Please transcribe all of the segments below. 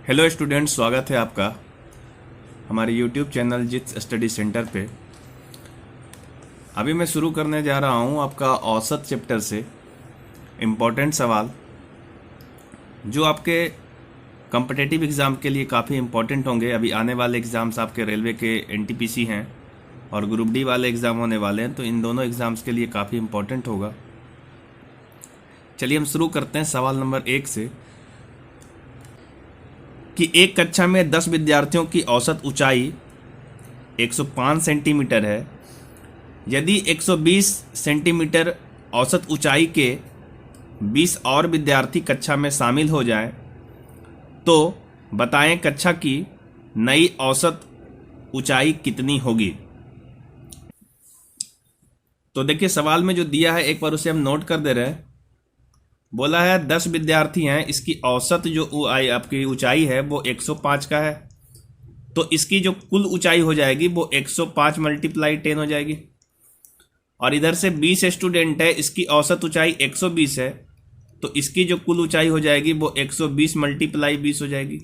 Hello student, स्वागत है आपका हमारे यूट्यूब चैनल जित्स स्टडी सेंटर पे। अभी मैं शुरू करने जा रहा हूँ आपका औसत चैप्टर से इम्पोर्टेंट सवाल जो आपके कॉम्पिटिटिव एग्ज़ाम के लिए काफ़ी इम्पोर्टेंट होंगे। अभी आने वाले एग्ज़ाम्स आपके रेलवे के एनटीपीसी हैं और ग्रुप डी वाले एग्ज़ाम होने वाले हैं, तो इन दोनों एग्ज़ाम्स के लिए काफ़ी इम्पोर्टेंट होगा। चलिए हम शुरू करते हैं सवाल नंबर 1 से कि एक कक्षा में 10 विद्यार्थियों की औसत ऊंचाई 105 सेंटीमीटर है। यदि 120 सेंटीमीटर औसत ऊंचाई के 20 और विद्यार्थी कक्षा में शामिल हो जाएं, तो बताएं कक्षा की नई औसत ऊंचाई कितनी होगी। तो देखिए सवाल में जो दिया है एक बार उसे हम नोट कर दे रहे हैं। बोला है 10 विद्यार्थी हैं, इसकी औसत जो आपकी ऊंचाई है वो 105 का है, तो इसकी जो कुल ऊंचाई हो जाएगी वो 105 × 10 हो जाएगी। और इधर से 20 स्टूडेंट है, इसकी औसत ऊंचाई 120 है, तो इसकी जो कुल ऊंचाई हो जाएगी वो 120 × 20 हो जाएगी।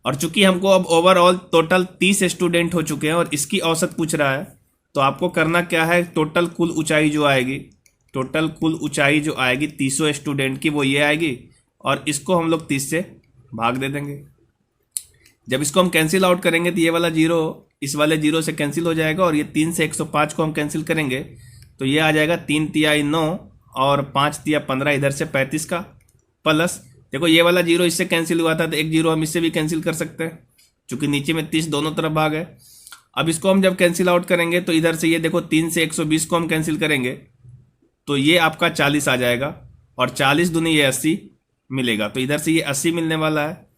और चूंकि हमको अब ओवरऑल टोटल 30 स्टूडेंट हो चुके हैं और इसकी औसत पूछ रहा है, तो आपको करना क्या है, टोटल कुल ऊंचाई जो आएगी, टोटल कुल ऊंचाई जो आएगी 300 स्टूडेंट की, वो ये आएगी और इसको हम लोग 30 से भाग दे देंगे। जब इसको हम कैंसिल आउट करेंगे तो ये वाला जीरो इस वाले जीरो से कैंसिल हो जाएगा और ये 3 से 105 को हम कैंसिल करेंगे तो ये आ जाएगा 3 तिहाई 9 और 5 तिहाई 15, इधर से 35 का प्लस, देखो ये वाला जीरो इससे कैंसिल हुआ था तो एक जीरो हम इससे भी कैंसिल कर सकते हैं, चूंकि नीचे में 30 दोनों तरफ भाग है। अब इसको हम जब कैंसिल आउट करेंगे तो इधर से ये देखो 3 से 120 को हम कैंसिल करेंगे तो ये आपका 40 आ जाएगा और 40 दूनी ये 80 मिलेगा, तो इधर से ये 80 मिलने वाला है।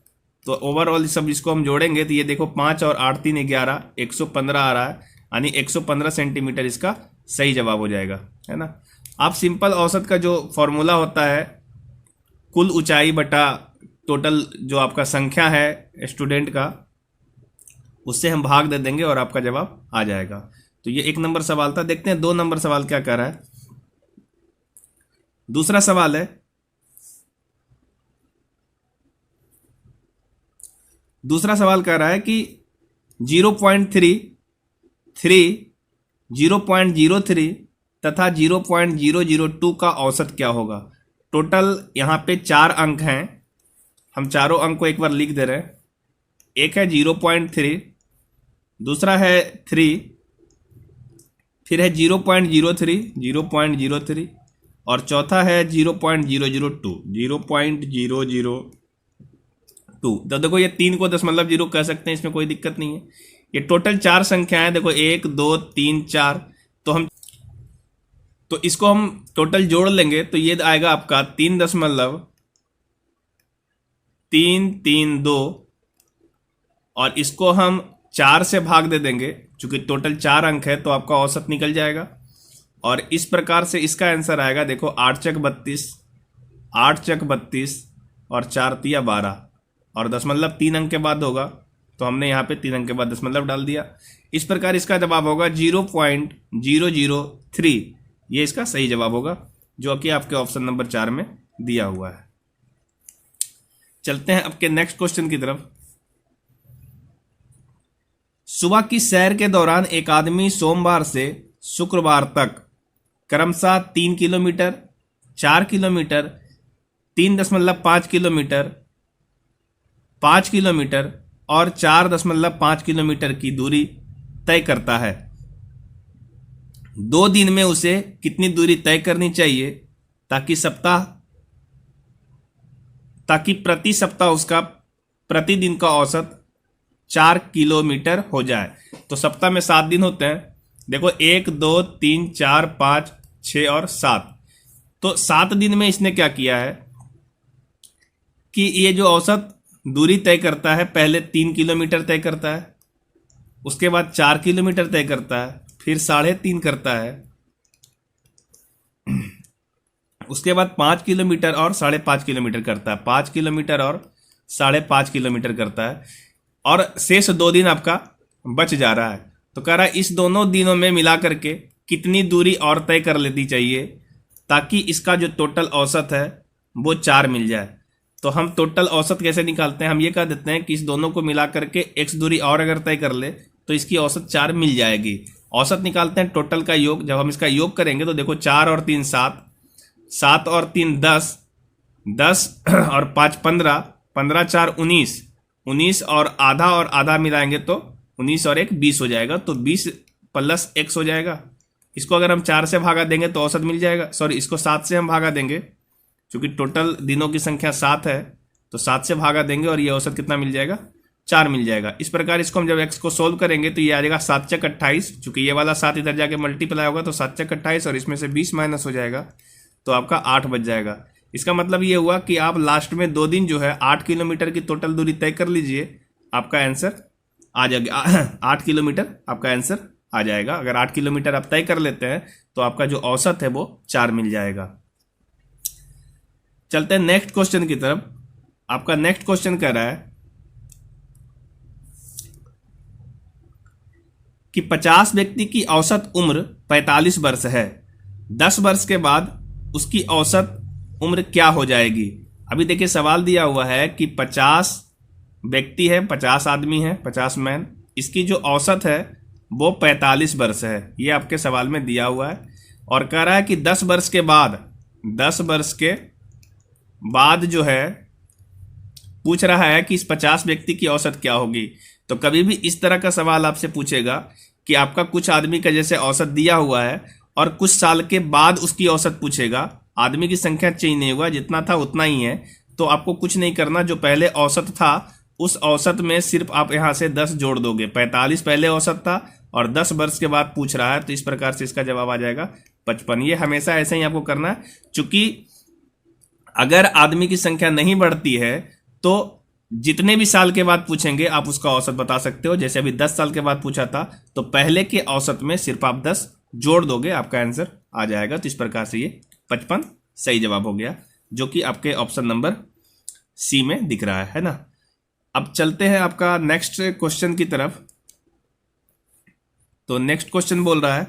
तो ओवरऑल सब इसको हम जोड़ेंगे तो ये देखो 5 और 8 3 11 115 आ रहा है, यानी 115 सेंटीमीटर इसका सही जवाब हो जाएगा, है ना। आप सिंपल औसत का जो फॉर्मूला होता है कुल ऊंचाई बटा टोटल जो आपका संख्या है स्टूडेंट का, उससे हम भाग दे देंगे और आपका जवाब आ जाएगा। तो ये 1 नंबर सवाल था। देखते हैं 2 नंबर सवाल क्या कर रहा है। दूसरा सवाल है, दूसरा सवाल कह रहा है कि 0.3, 0.03 तथा 0.002 का औसत क्या होगा। टोटल यहां पे 4 अंक हैं, हम चारों अंक को एक बार लिख दे रहे हैं। एक है 0.3, दूसरा है 3, फिर है 0.03 और चौथा है 0.002। तो देखो ये 3 को 0.0 कह सकते हैं, इसमें कोई दिक्कत नहीं है। ये टोटल 4 संख्याएं, देखो 1 2 3 4, तो इसको हम टोटल जोड़ लेंगे तो ये आएगा आपका 3.332 और इसको हम 4 से भाग दे देंगे, चूंकि टोटल 4 अंक है तो आपका औसत निकल जाएगा। और इस प्रकार से इसका आंसर आएगा, देखो 8 चक 32 और 4 तिया 12 और 3 अंक के बाद होगा, तो हमने यहाँ पे 3 अंक के बाद दशमलव डाल दिया। इस प्रकार इसका जवाब होगा 0.003, ये इसका सही जवाब होगा जो कि आपके ऑप्शन नंबर 4 में दिया हुआ है। चलते हैं आपके नेक्स्ट क्वेश्चन की तरफ। सुबह की सैर के दौरान एक आदमी सोमवार से शुक्रवार तक क्रमशः 3 किलोमीटर, 4 किलोमीटर, 3.5 किलोमीटर, 5 किलोमीटर और 4.5 किलोमीटर की दूरी तय करता है। 2 दिन में उसे कितनी दूरी तय करनी चाहिए ताकि प्रति सप्ताह उसका प्रतिदिन का औसत 4 किलोमीटर हो जाए। तो सप्ताह में 7 दिन होते हैं, देखो 1 2 3 4 5 6 और 7, तो 7 दिन में इसने क्या किया है कि ये जो औसत दूरी तय करता है, पहले 3 किलोमीटर तय करता है, उसके बाद 4 किलोमीटर तय करता है, फिर 3.5 करता है, उसके बाद 5 किलोमीटर और 5.5 किलोमीटर करता है, 5 किलोमीटर और 5.5 किलोमीटर करता है, और शेष 2 दिन आपका बच जा रहा है। तो कह रहा है इस दोनों दिनों में मिला करके कितनी दूरी और तय कर लेनी चाहिए ताकि इसका जो टोटल औसत है वो 4 मिल जाए। तो हम टोटल औसत कैसे निकालते हैं, हम ये कह देते हैं कि इस दोनों को मिला करके x दूरी और अगर तय कर ले तो इसकी औसत 4 मिल जाएगी। औसत निकालते हैं टोटल का योग, जब हम इसका योग करेंगे तो देखो 4 और 3 7, 7 और 3 10, 10 और 5 15, 15 4 19, 19 और आधा मिलाएंगे तो 19 और 1 20 हो जाएगा, तो 20 प्लस x हो जाएगा। इसको अगर हम 4 से भागा देंगे तो औसत मिल जाएगा, सॉरी इसको 7 से हम भागा देंगे, क्योंकि टोटल दिनों की संख्या 7 है तो 7 से भागा देंगे और ये औसत कितना मिल जाएगा, 4 मिल जाएगा। इस प्रकार इसको हम जब x को सोल्व करेंगे तो ये आ जाएगा 7 चक 28, चूंकि ये वाला 7 इधर जाके मल्टीप्लाई होगा तो 7 चक 28 और इसमें से 20 माइनस हो जाएगा तो आपका 8 बच जाएगा। इसका मतलब ये हुआ कि आप लास्ट में 2 दिन जो है 8 किलोमीटर की टोटल दूरी तय कर लीजिए, आपका आंसर आ जाएगा 8 किलोमीटर आपका आंसर आ जाएगा। अगर 8 किलोमीटर आप तय कर लेते हैं तो आपका जो औसत है वो 4 मिल जाएगा। चलते हैं नेक्स्ट क्वेश्चन की तरफ। आपका नेक्स्ट क्वेश्चन कह रहा है कि 50 व्यक्ति की औसत उम्र 45 वर्ष है, 10 वर्ष के बाद उसकी औसत उम्र क्या हो जाएगी। अभी देखिए सवाल दिया हुआ है कि 50 व्यक्ति है, 50 आदमी है, 50 मैन, इसकी जो औसत है वो 45 वर्ष है, ये आपके सवाल में दिया हुआ है। और कह रहा है कि 10 वर्ष के बाद, 10 वर्ष के बाद जो है पूछ रहा है कि इस 50 व्यक्ति की औसत क्या होगी। तो कभी भी इस तरह का सवाल आपसे पूछेगा कि आपका कुछ आदमी का जैसे औसत दिया हुआ है और कुछ साल के बाद उसकी औसत पूछेगा, आदमी की संख्या चेंज नहीं हुआ, जितना था उतना ही है, तो आपको कुछ नहीं करना, जो पहले औसत था उस औसत में सिर्फ आप यहां से 10 जोड़ दोगे। 45 पहले औसत था और 10 वर्ष के बाद पूछ रहा है, तो इस प्रकार से इसका जवाब आ जाएगा 55। ये हमेशा ऐसे ही आपको करना है, चूंकि अगर आदमी की संख्या नहीं बढ़ती है तो जितने भी साल के बाद पूछेंगे आप उसका औसत बता सकते हो। जैसे अभी 10 साल के बाद पूछा था तो पहले के औसत में सिर्फ आप 10 जोड़ दोगे, आपका आंसर आ जाएगा। तो इस प्रकार से ये 55 सही जवाब हो गया, जो कि आपके ऑप्शन नंबर सी में दिख रहा है ना। अब चलते हैं आपका नेक्स्ट क्वेश्चन की तरफ। तो नेक्स्ट क्वेश्चन बोल रहा है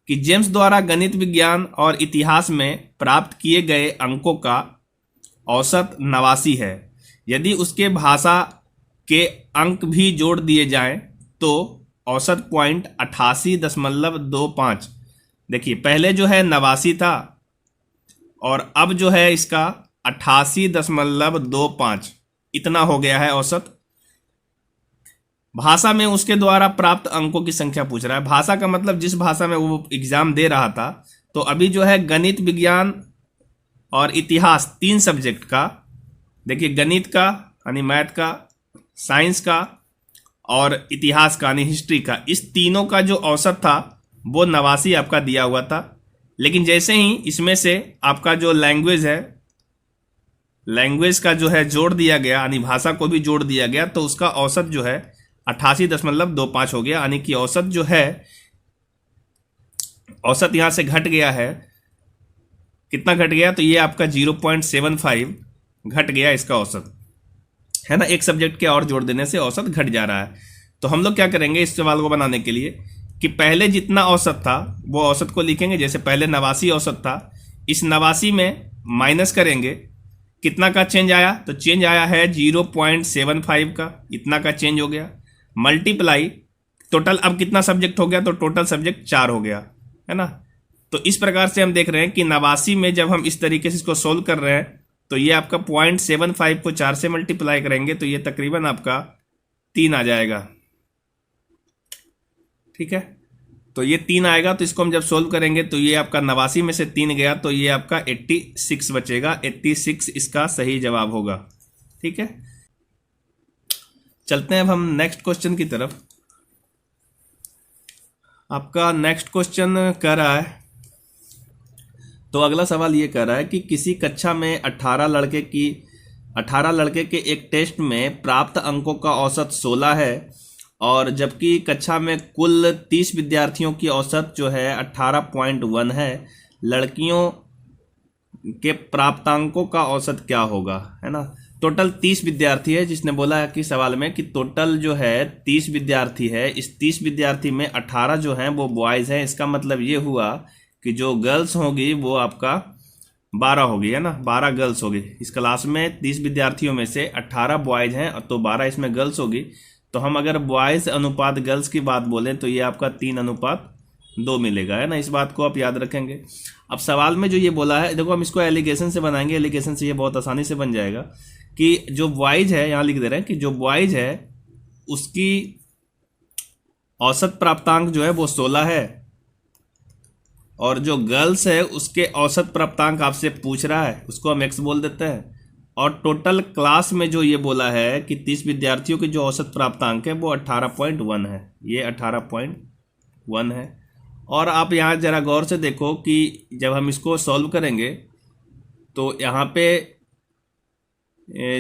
कि जेम्स द्वारा गणित विज्ञान और इतिहास में प्राप्त किए गए अंकों का औसत 89 है। यदि उसके भाषा के अंक भी जोड़ दिए जाएं तो औसत पॉइंट 88.25। देखिए पहले जो है 89 था और अब जो है इसका 88.25 इतना हो गया है औसत। भाषा में उसके द्वारा प्राप्त अंकों की संख्या पूछ रहा है। भाषा का मतलब जिस भाषा में वो एग्जाम दे रहा था। तो अभी जो है गणित विज्ञान और इतिहास 3 सब्जेक्ट का, देखिए गणित का यानी मैथ का, साइंस का और इतिहास का यानी हिस्ट्री का, इस तीनों का जो औसत था वो 89 आपका दिया हुआ था। लेकिन जैसे ही इसमें से आपका जो लैंग्वेज है, लैंग्वेज का जो है जोड़ दिया गया यानी भाषा को भी जोड़ दिया गया, तो उसका औसत जो है 88.25 हो गया। यानी कि औसत जो है, औसत यहां से घट गया है। कितना घट गया, तो ये आपका 0.75 घट गया इसका औसत, है ना। एक सब्जेक्ट के और जोड़ देने से औसत घट जा रहा है। तो हम लोग क्या करेंगे इस सवाल को बनाने के लिए कि पहले जितना औसत था वो औसत को लिखेंगे। जैसे पहले 89 औसत था, इस 89 में माइनस करेंगे, कितना का चेंज आया, तो चेंज आया है 0.75 का, इतना का चेंज हो गया। मल्टीप्लाई टोटल अब कितना सब्जेक्ट हो गया, तो टोटल सब्जेक्ट 4 हो गया, है ना। तो इस प्रकार से हम देख रहे हैं कि 89 में जब हम इस तरीके से इसको सोल्व कर रहे हैं तो ये आपका 0.75 को 4 से मल्टीप्लाई करेंगे तो ये तकरीबन आपका 3 आ जाएगा, ठीक है। तो ये 3 आएगा, तो इसको हम जब सोल्व करेंगे तो ये आपका 89 में से 3 गया तो ये आपका 86 बचेगा। 86 इसका सही जवाब होगा, ठीक है। चलते हैं अब हम नेक्स्ट क्वेश्चन की तरफ। आपका नेक्स्ट क्वेश्चन कह रहा है, तो अगला सवाल ये कह रहा है कि किसी कक्षा में 18 लड़के के एक टेस्ट में प्राप्त अंकों का औसत 16 है और जबकि कक्षा में कुल 30 विद्यार्थियों की औसत जो है 18.1 है। लड़कियों के प्राप्तांकों का औसत क्या होगा, है ना। टोटल 30 विद्यार्थी है, जिसने बोला है कि सवाल में कि टोटल जो है 30 विद्यार्थी है। इस 30 विद्यार्थी में 18 जो हैं वो बॉयज़ हैं। इसका मतलब ये हुआ कि जो गर्ल्स होंगी वो आपका 12 होगी, है ना, 12 गर्ल्स होगी। इस क्लास में 30 विद्यार्थियों में से 18 बॉयज़ हैं तो 12 इसमें गर्ल्स होगी। तो हम अगर बॉयज़ अनुपात गर्ल्स की बात बोलें तो ये आपका 3:2 मिलेगा, है ना। इस बात को आप याद रखेंगे। अब सवाल में जो ये बोला है, देखो हम इसको एलिगेशन से बनाएंगे, एलिगेशन से ये बहुत आसानी से बन जाएगा कि जो बॉयज़ है, यहाँ लिख दे रहे हैं कि जो बॉयज़ है उसकी औसत प्राप्तांक जो है वो 16 है, और जो गर्ल्स है उसके औसत प्राप्तांक आपसे पूछ रहा है, उसको हम एक्स बोल देते हैं। और टोटल क्लास में जो ये बोला है कि 30 विद्यार्थियों की जो औसत प्राप्तांक है वो 18.1 है, ये 18.1 है। और आप यहाँ ज़रा गौर से देखो कि जब हम इसको सॉल्व करेंगे तो यहाँ पे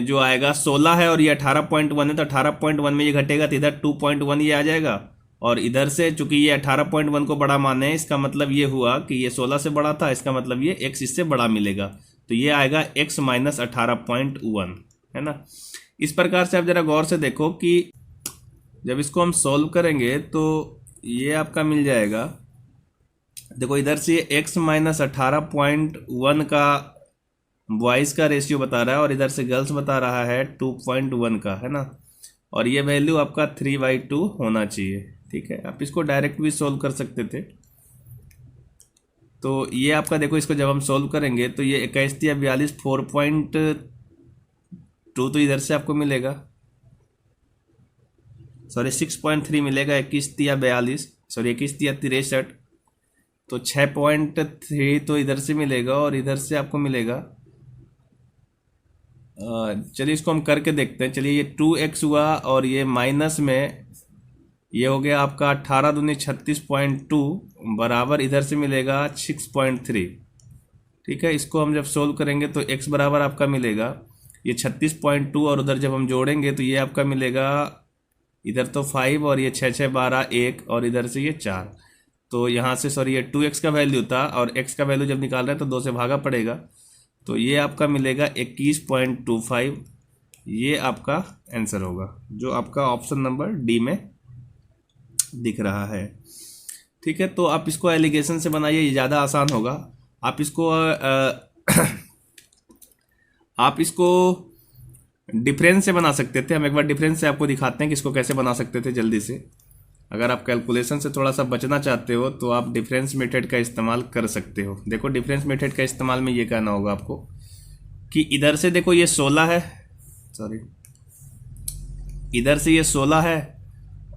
जो आएगा 16 है और ये 18.1 है, तो 18.1 में ये घटेगा तो इधर 2.1 ये आ जाएगा, और इधर से चूंकि ये 18.1 को बड़ा माने, इसका मतलब ये हुआ कि ये 16 से बड़ा था, इसका मतलब ये x इससे बड़ा मिलेगा, तो ये आएगा x माइनस 18.1, है ना। इस प्रकार से आप ज़रा गौर से देखो कि जब इसको हम सॉल्व करेंगे तो ये आपका मिल जाएगा। देखो इधर से ये x माइनस 18.1 का बॉयज़ का रेशियो बता रहा है और इधर से गर्ल्स बता रहा है 2.1 का, है ना। और ये वैल्यू आपका 3/2 होना चाहिए, ठीक है। आप इसको डायरेक्ट भी सोल्व कर सकते थे। तो ये आपका देखो, इसको जब हम सोल्व करेंगे तो ये 21 या 42 4.2 तो इधर से आपको मिलेगा, सॉरी 6.3 मिलेगा। 21 या 42, सॉरी 21 या 63, तो 6.3 तो इधर से मिलेगा और इधर से आपको मिलेगा। चलिए इसको हम करके देखते हैं। चलिए ये 2x हुआ और ये माइनस में ये हो गया आपका 18 दूनी 36.2 बराबर इधर से मिलेगा 6.3, ठीक है। इसको हम जब सोल्व करेंगे तो x बराबर आपका मिलेगा ये 36.2 और उधर जब हम जोड़ेंगे तो ये आपका मिलेगा इधर तो 5 और ये 6 6 12 1 और इधर से ये 4। तो यहाँ से सॉरी ये 2x का वैल्यू था और x का वैल्यू जब निकाल रहे हैं तो 2 से भागा पड़ेगा, तो ये आपका मिलेगा 21.25। ये आपका आंसर होगा जो आपका ऑप्शन नंबर डी में दिख रहा है, ठीक है। तो आप इसको एलिगेशन से बनाइए, ये ज़्यादा आसान होगा। आप इसको आप इसको डिफरेंस से बना सकते थे। हम एक बार डिफरेंस से आपको दिखाते हैं कि इसको कैसे बना सकते थे जल्दी से। अगर आप कैलकुलेशन से थोड़ा सा बचना चाहते हो तो आप डिफरेंस मेथड का इस्तेमाल कर सकते हो। देखो डिफरेंस मेथड का इस्तेमाल में ये कहना होगा आपको कि इधर से देखो ये 16 है, सॉरी इधर से ये 16 है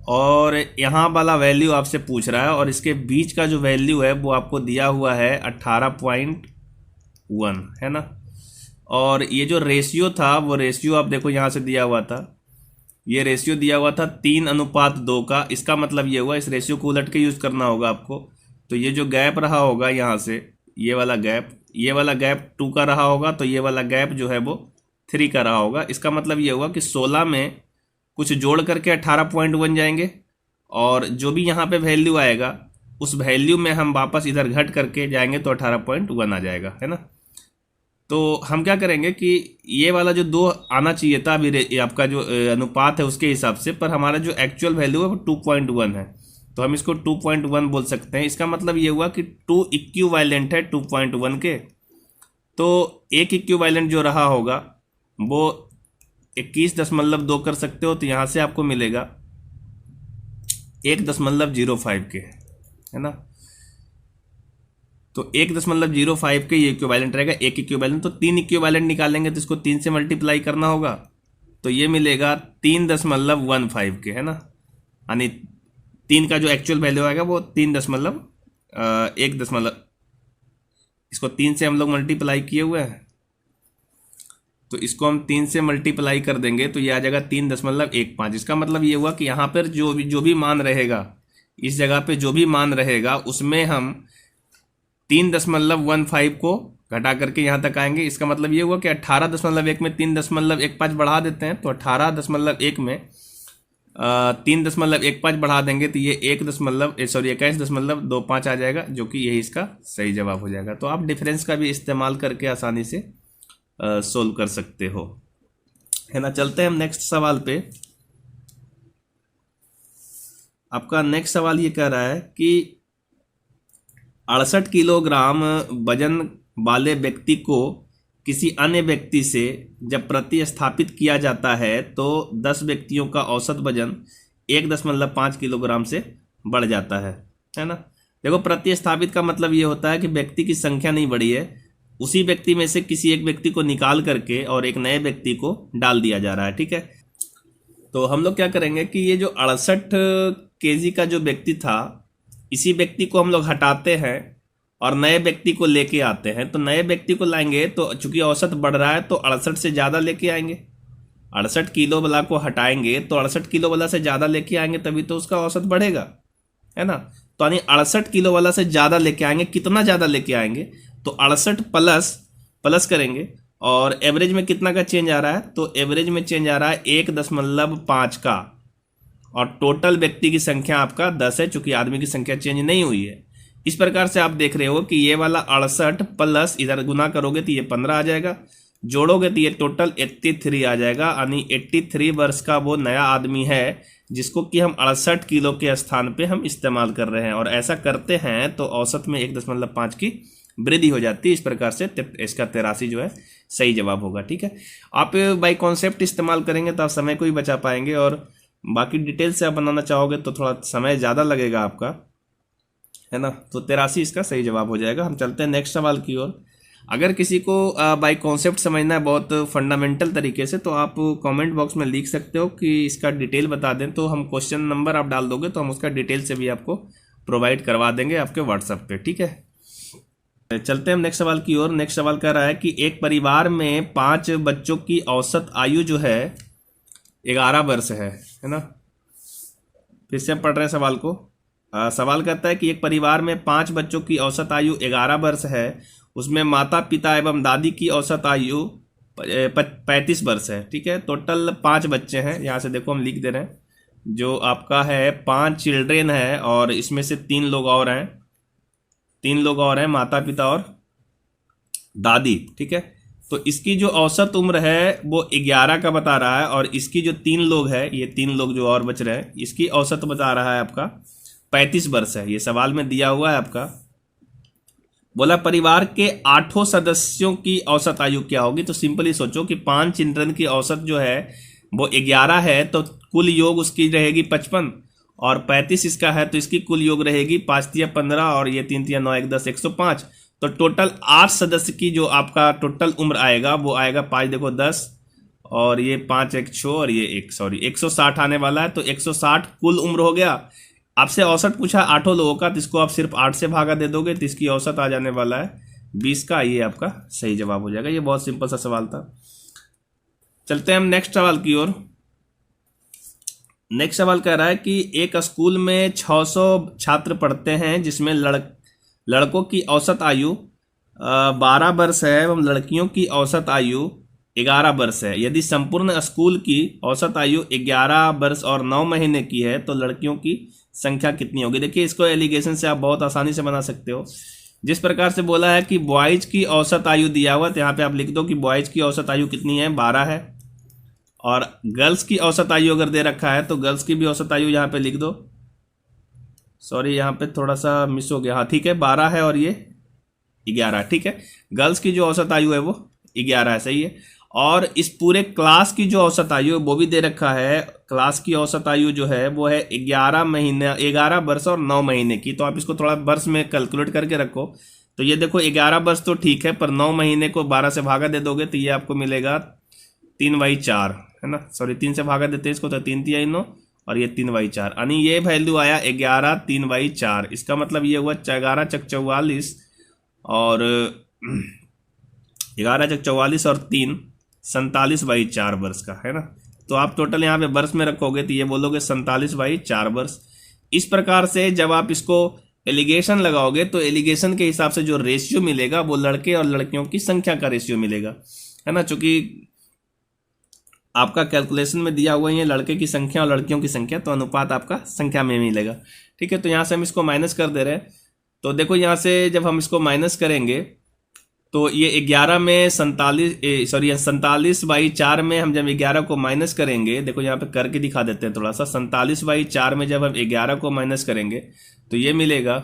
और यहाँ वाला वैल्यू आपसे पूछ रहा है और इसके बीच का जो वैल्यू है वो आपको दिया हुआ है 18.1, है ना। और ये जो रेशियो था वो रेशियो आप देखो यहाँ से दिया हुआ था, ये रेशियो दिया हुआ था 3:2 का। इसका मतलब ये हुआ इस रेशियो को उलट के यूज़ करना होगा आपको। तो ये जो गैप रहा होगा यहाँ से ये वाला गैप 2 का रहा होगा, तो ये वाला गैप जो है वो 3 का रहा होगा। इसका मतलब ये हुआ कि 16 में कुछ जोड़ करके 18 बन जाएंगे और जो भी यहाँ पे वैल्यू आएगा उस वैल्यू में हम वापस इधर घट करके जाएंगे तो 18.1 आ जाएगा, है ना। तो हम क्या करेंगे कि ये वाला जो 2 आना चाहिए था अभी आपका जो अनुपात है उसके हिसाब से, पर हमारा जो एक्चुअल वैल्यू है वो 2.1 है, तो हम इसको 2.1 बोल सकते हैं। इसका मतलब ये हुआ कि 2 इक्विवेलेंट है 2.1 के, तो एक इक्विवेलेंट जो रहा होगा वो 21.2 कर सकते हो, तो यहाँ से आपको मिलेगा 1.05 के, है ना। तो 1.05 के ये इक्विवेलेंट रहेगा, एक इक्विवेलेंट। तो 3 इक्विवेलेंट निकालेंगे तो इसको 3 से मल्टीप्लाई करना होगा, तो ये मिलेगा 3.15 के, है ना। यानी 3 का जो एक्चुअल वैल्यू आएगा वो 3.1 इसको 3 से हम लोग मल्टीप्लाई किए हुए हैं, तो इसको हम 3 से मल्टीप्लाई कर देंगे तो ये आ जाएगा 3.15। इसका मतलब ये हुआ कि यहाँ पर जो भी मान रहेगा, इस जगह पे जो भी मान रहेगा उसमें हम 3.15 को घटा करके यहाँ तक आएंगे। इसका मतलब ये हुआ कि 18.1 में 3.15 बढ़ा देते हैं, तो 18.1 में 3.15 बढ़ा देंगे तो ये 21.25 आ जाएगा, जो कि यही इसका सही जवाब हो जाएगा। तो आप डिफरेंस का भी इस्तेमाल करके आसानी से सोल्व कर सकते हो, है ना। चलते हैं हम नेक्स्ट सवाल पे। आपका नेक्स्ट सवाल ये कह रहा है कि 68 किलोग्राम वजन वाले व्यक्ति को किसी अन्य व्यक्ति से जब प्रतिस्थापित किया जाता है तो 10 व्यक्तियों का औसत वजन 1.5 किलोग्राम से बढ़ जाता है ना। देखो, प्रतिस्थापित का मतलब ये होता है कि व्यक्ति की संख्या नहीं बढ़ी है, उसी व्यक्ति में से किसी एक व्यक्ति को निकाल करके और एक नए व्यक्ति को डाल दिया जा रहा है। ठीक है, तो हम लोग क्या करेंगे कि ये जो 68 केजी का जो व्यक्ति था, इसी व्यक्ति को हम लोग हटाते हैं और नए व्यक्ति को लेके आते हैं। तो नए व्यक्ति को लाएंगे तो चूंकि औसत बढ़ रहा है तो 68 से ज़्यादा लेके आएंगे। 68 किलो वाला को हटाएंगे तो 68 किलो वाला से ज़्यादा लेके आएंगे, तभी तो उसका औसत बढ़ेगा, है ना। तो यानी 68 किलो वाला से ज़्यादा लेके आएंगे। कितना ज़्यादा लेके आएंगे? तो 68 प्लस करेंगे और एवरेज में कितना का चेंज आ रहा है? तो एवरेज में चेंज आ रहा है 1.5 का, और टोटल व्यक्ति की संख्या आपका 10 है, चूंकि आदमी की संख्या चेंज नहीं हुई है। इस प्रकार से आप देख रहे हो कि ये वाला 68 प्लस इधर गुना करोगे तो ये 15 आ जाएगा, जोड़ोगे तो ये टोटल 83 आ जाएगा। यानी 83 वर्ष का वो नया आदमी है जिसको कि हम 68 किलो के स्थान पे हम इस्तेमाल कर रहे हैं, और ऐसा करते हैं तो औसत में 1.5 की वृद्धि हो जाती है। इस प्रकार से इसका 83 जो है सही जवाब होगा। ठीक है, आप बाई कॉन्सेप्ट इस्तेमाल करेंगे तो आप समय को ही बचा पाएंगे, और बाकी डिटेल से आप बनाना चाहोगे तो थोड़ा समय ज़्यादा लगेगा आपका, है ना। तो 83 इसका सही जवाब हो जाएगा। हम चलते हैं नेक्स्ट सवाल की ओर। अगर किसी को बाई कॉन्सेप्ट समझना है बहुत फंडामेंटल तरीके से, तो आप कमेंट बॉक्स में लिख सकते हो कि इसका डिटेल बता दें, तो हम क्वेश्चन नंबर आप डाल दोगे तो हम उसका डिटेल से भी आपको प्रोवाइड करवा देंगे आपके व्हाट्सएप पे। ठीक है, चलते हैं हम नेक्स्ट सवाल की ओर। नेक्स्ट सवाल कह रहा है कि एक परिवार में 5 बच्चों की औसत आयु जो है 11 वर्ष है ना। फिर से हम पढ़ रहे हैं सवाल को। सवाल कहता है कि एक परिवार में 5 बच्चों की औसत आयु 11 वर्ष है, उसमें माता पिता एवं दादी की औसत आयु 35 वर्ष है। ठीक है, टोटल 5 बच्चे हैं। यहाँ से देखो हम लिख दे रहे हैं, जो आपका है 5 चिल्ड्रेन है, और इसमें से 3 लोग और हैं, 3 लोग और हैं, माता पिता और दादी। ठीक है, तो इसकी जो औसत उम्र है वो 11 का बता रहा है, और इसकी जो 3 लोग है, ये 3 लोग जो और बच रहे हैं, इसकी औसत बता रहा है आपका 35 वर्ष है। ये सवाल में दिया हुआ है आपका। बोला परिवार के 8 सदस्यों की औसत आयु क्या होगी। तो सिंपली सोचो कि 5 चिल्ड्रन की औसत जो है वो 11 है, तो कुल योग उसकी रहेगी 55, और 35 इसका है तो इसकी कुल योग रहेगी 5 तिया 15, और ये 3 तिया 9 1 10 105। तो टोटल 8 सदस्य की जो आपका टोटल उम्र आएगा वो आएगा 5 देखो 10, और ये 5 1 6, और ये 160 आने वाला है। तो 160 कुल उम्र हो गया। आपसे औसत पूछा 8 लोगों का, तो इसको आप सिर्फ 8 से भागा दे दोगे तो इसकी औसत आ जाने वाला है 20 का। ये आपका सही जवाब हो जाएगा। ये बहुत सिंपल सा सवाल था। चलते हैं हम नेक्स्ट सवाल की ओर। नेक्स्ट सवाल कह रहा है कि एक स्कूल में 600 छात्र पढ़ते हैं, जिसमें लड़कों की औसत आयु 12 वर्ष है एवं लड़कियों की औसत आयु 11 वर्ष है। यदि संपूर्ण स्कूल की औसत आयु 11 वर्ष और 9 महीने की है तो लड़कियों की संख्या कितनी होगी। देखिए, इसको एलिगेशन से आप बहुत आसानी से बना सकते हो। जिस प्रकार से बोला है कि बॉयज की औसत आयु दिया हुआ, तो यहाँ पे आप लिख दो कि बॉयज की औसत आयु कितनी है, 12 है, और गर्ल्स की औसत आयु अगर दे रखा है तो गर्ल्स की भी औसत आयु यहाँ पे लिख दो। सॉरी, यहाँ पे थोड़ा सा मिस हो गया। हाँ ठीक है, 12 है और ये 11। ठीक है, गर्ल्स की जो औसत आयु है वो 11 है, सही है। और इस पूरे क्लास की जो औसत आयु है वो भी दे रखा है। क्लास की औसत आयु जो है वो है 11 वर्ष और 9 महीने की। तो आप इसको थोड़ा वर्ष में कैलकुलेट करके रखो। तो ये देखो 11 वर्ष तो ठीक है, पर 9 महीने को 12 से भागा दे दोगे तो ये आपको मिलेगा 3/4, है ना। सॉरी, 3 से भागा देते हैं इसको, तो 3 तिया 9, और ये 3/4, यानी ये वैल्यू आया 11 3/4। इसका मतलब ये हुआ 11 चक 44, और 11 चक 44 और 3 47/4 वर्ष का, है ना। तो आप टोटल यहाँ पे वर्ष में रखोगे तो ये बोलोगे 47/4 वर्ष। इस प्रकार से जब आप इसको एलिगेशन लगाओगे तो एलिगेशन के हिसाब से जो रेशियो मिलेगा वो लड़के और लड़कियों की संख्या का रेशियो मिलेगा, है ना। चूंकि आपका कैलकुलेशन में दिया हुआ है लड़के की संख्या और लड़कियों की संख्या, तो अनुपात आपका संख्या में मिलेगा। ठीक है, तो यहाँ से हम इसको माइनस कर दे रहे हैं। तो देखो यहाँ से जब हम इसको माइनस करेंगे तो ये 11 में 47/4 में हम जब 11 को माइनस करेंगे, देखो यहाँ पे करके दिखा देते हैं थोड़ा सा। 47/4 में जब हम 11 को माइनस करेंगे तो ये मिलेगा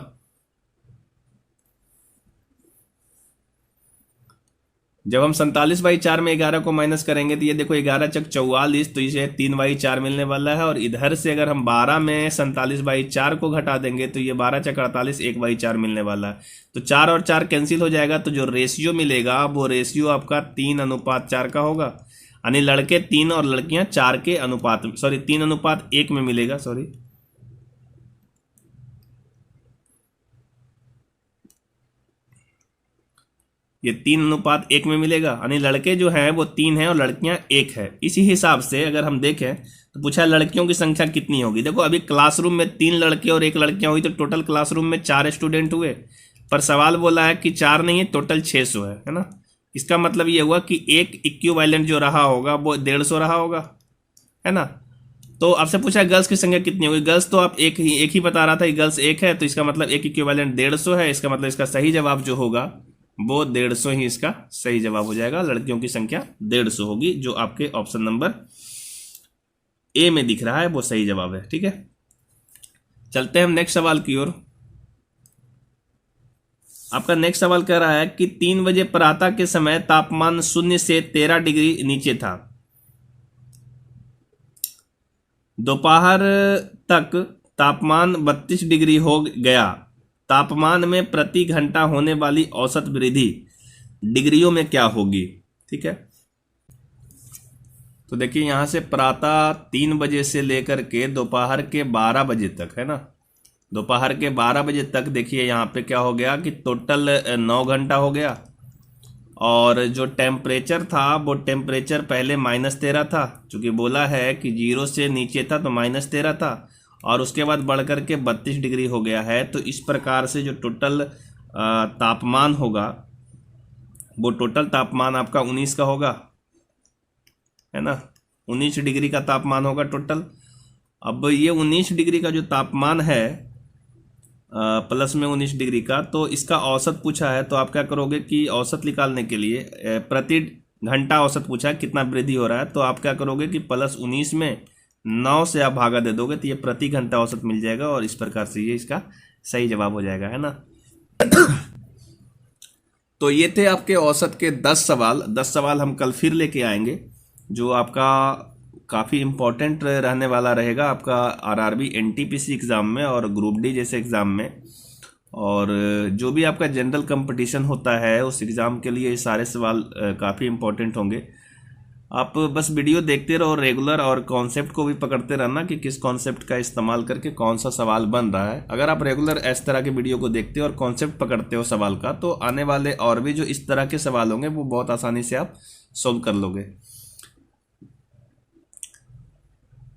जब हम 47/4 में 11 को माइनस करेंगे तो ये देखो 11 चक 44, तो इसे 3/4 मिलने वाला है। और इधर से अगर हम 12 में 47/4 को घटा देंगे तो ये 12 चक 48, 1/4 मिलने वाला है। तो 4 और 4 कैंसिल हो जाएगा, तो जो रेशियो मिलेगा वो रेशियो आपका 3:4 का होगा। यानी लड़के 3 और लड़कियां 4 के अनुपात, 3:1 में मिलेगा। ये 3:1 में मिलेगा, यानी लड़के जो है वो 3 है और लड़कियां 1 है। इसी हिसाब से अगर हम देखें तो पूछा लड़कियों की संख्या कितनी होगी। देखो अभी क्लासरूम में 3 लड़के और 1 लड़कियां हुई तो टोटल क्लासरूम में 4 स्टूडेंट हुए, पर सवाल बोला है कि 4 नहीं है, टोटल 600 है ना। इसका मतलब ये हुआ कि एक इक्विवेलेंट जो रहा होगा वो 150 रहा होगा, है ना। तो आपसे पूछा गर्ल्स की संख्या कितनी होगी। गर्ल्स तो आप एक ही बता रहा था कि गर्ल्स 1 है, तो इसका मतलब एक इक्विवेलेंट 150 है। इसका मतलब इसका सही जवाब जो होगा वो 150 ही इसका सही जवाब हो जाएगा। लड़कियों की संख्या 150 होगी, जो आपके ऑप्शन नंबर ए में दिख रहा है वो सही जवाब है। ठीक है, चलते हैं हम नेक्स्ट सवाल की ओर। आपका नेक्स्ट सवाल कह रहा है कि 3 बजे प्रातः के समय तापमान 0 से 13 डिग्री नीचे था। दोपहर तक तापमान 32 डिग्री हो गया। तापमान में प्रति घंटा होने वाली औसत वृद्धि डिग्रियों में क्या होगी। ठीक है, तो देखिए यहां से प्रातः 3 बजे से लेकर के दोपहर के 12 बजे तक, है ना। दोपहर के 12 बजे तक देखिए यहाँ पे क्या हो गया कि टोटल 9 घंटा हो गया। और जो टेम्परेचर था वो टेम्परेचर पहले -13 था, चूंकि बोला है कि 0 से नीचे था तो -13 था, और उसके बाद बढ़कर के 32 डिग्री हो गया है। तो इस प्रकार से जो टोटल तापमान होगा वो टोटल तापमान आपका 19 का होगा, है ना। 19 डिग्री का तापमान होगा टोटल। अब ये 19 डिग्री का जो तापमान है प्लस में 19 डिग्री का, तो इसका औसत पूछा है। तो आप क्या करोगे कि औसत निकालने के लिए प्रति घंटा औसत पूछा है कितना वृद्धि हो रहा है, तो आप क्या करोगे कि +19 में 9 से आप भागा दे दोगे तो ये प्रति घंटा औसत मिल जाएगा, और इस प्रकार से ये इसका सही जवाब हो जाएगा, है ना। तो ये थे आपके औसत के 10 सवाल। 10 सवाल हम कल फिर लेके आएंगे, जो आपका काफ़ी इम्पोर्टेंट रहने वाला रहेगा आपका आरआरबी एनटीपीसी एग्ज़ाम में और ग्रुप डी जैसे एग्ज़ाम में। और जो भी आपका जनरल कंपटीशन होता है उस एग्ज़ाम के लिए ये सारे सवाल काफ़ी इम्पोर्टेंट होंगे। आप बस वीडियो देखते रहो रेगुलर, और कॉन्सेप्ट को भी पकड़ते रहना कि किस कॉन्सेप्ट का इस्तेमाल करके कौन सा सवाल बन रहा है। अगर आप रेगुलर इस तरह के वीडियो को देखते हो और कॉन्सेप्ट पकड़ते हो सवाल का, तो आने वाले और भी जो इस तरह के सवाल होंगे वो बहुत आसानी से आप सोल्व कर लोगे।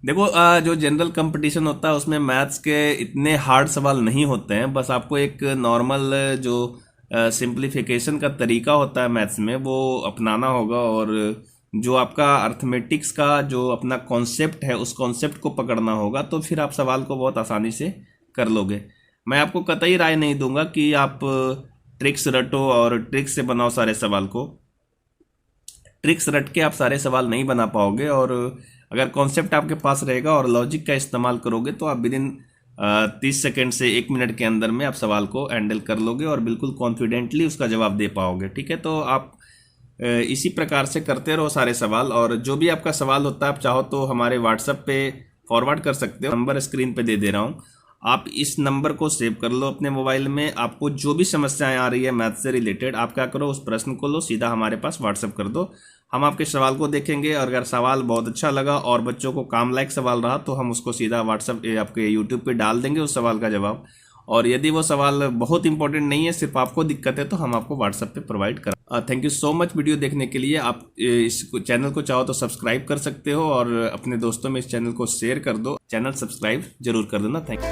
देखो जो जनरल कंपटीशन होता है उसमें मैथ्स के इतने हार्ड सवाल नहीं होते हैं, बस आपको एक नॉर्मल जो सिंप्लीफिकेशन का तरीका होता है मैथ्स में वो अपनाना होगा, और जो आपका अर्थमेटिक्स का जो अपना कॉन्सेप्ट है उस कॉन्सेप्ट को पकड़ना होगा, तो फिर आप सवाल को बहुत आसानी से कर लोगे। मैं आपको कतई राय नहीं दूंगा कि आप ट्रिक्स रटो और ट्रिक्स से बनाओ सारे सवाल को। ट्रिक्स रट के आप सारे सवाल नहीं बना पाओगे, और अगर कॉन्सेप्ट आपके पास रहेगा और लॉजिक का इस्तेमाल करोगे तो आप विदिन 30 सेकेंड से 1 मिनट के अंदर में आप सवाल को हैंडल कर लोगे और बिल्कुल कॉन्फिडेंटली उसका जवाब दे पाओगे। ठीक है, तो आप इसी प्रकार से करते रहो सारे सवाल, और जो भी आपका सवाल होता है आप चाहो तो हमारे व्हाट्सएप पे फॉरवर्ड कर सकते हो। नंबर स्क्रीन पे दे दे रहा हूँ, आप इस नंबर को सेव कर लो अपने मोबाइल में। आपको जो भी समस्याएं आ रही है मैथ से रिलेटेड, आप क्या करो उस प्रश्न को लो सीधा हमारे पास व्हाट्सएप कर दो, हम आपके सवाल को देखेंगे, और अगर सवाल बहुत अच्छा लगा और बच्चों को काम लायक सवाल रहा तो हम उसको सीधा व्हाट्सएप आपके यूट्यूब पे डाल देंगे उस सवाल का जवाब। और यदि वो सवाल बहुत इंपॉर्टेंट नहीं है, सिर्फ आपको दिक्कत है, तो हम आपको व्हाट्सएप पे प्रोवाइड करा। Thank you so much video देखने के लिए। आप इस चैनल को चाहो तो सब्सक्राइब कर सकते हो, और अपने दोस्तों में इस चैनल को शेयर कर दो। चैनल सब्सक्राइब जरूर कर देना। Thank you.